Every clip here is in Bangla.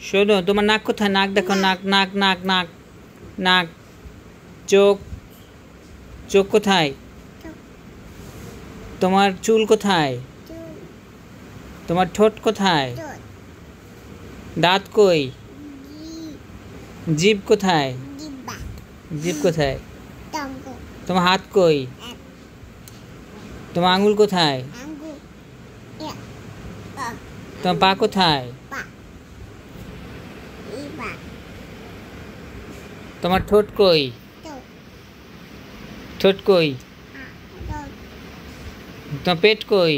শোনো, তোমার নাক কোথায়? নাক দেখো, নাক নাক নাক নাক নাক। চোখ, চোখ কোথায়? তোমার চুল কোথায়? তোমার ঠোঁট কোথায়? দাঁত কই? জিভ কোথায়? জিভ কোথায়? তোমার হাত কই? তোমার আঙুল কোথায়? তোমার পা কোথায়? তোমার ঠোঁট কই? ঠোঁট কই? তোমার পেট কই?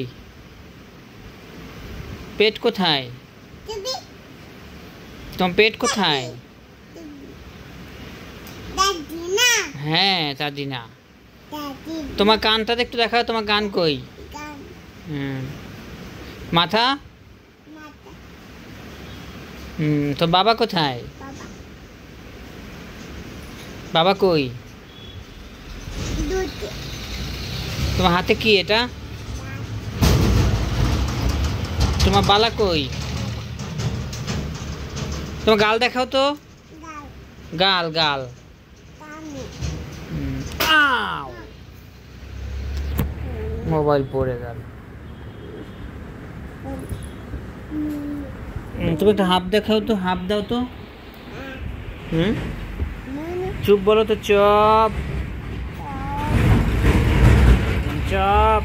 পেট কোথায়? তোমার পেট কোথায়? হ্যাঁ, দাদি না। তোমার কানটা একটু দেখাও, তোমার কান কই? মাথা? তো বাবা কোথায়? বাবা কই? তোমার হাতে কি এটা? তোমার বালা কই? তোমার গাল দেখাও তো। গাল গাল। মোবাইল পড়ে গেল। তুমি একটা হাফ দেখাও তো, হাফ দাও তো। চুপ বলো তো। Chop chop.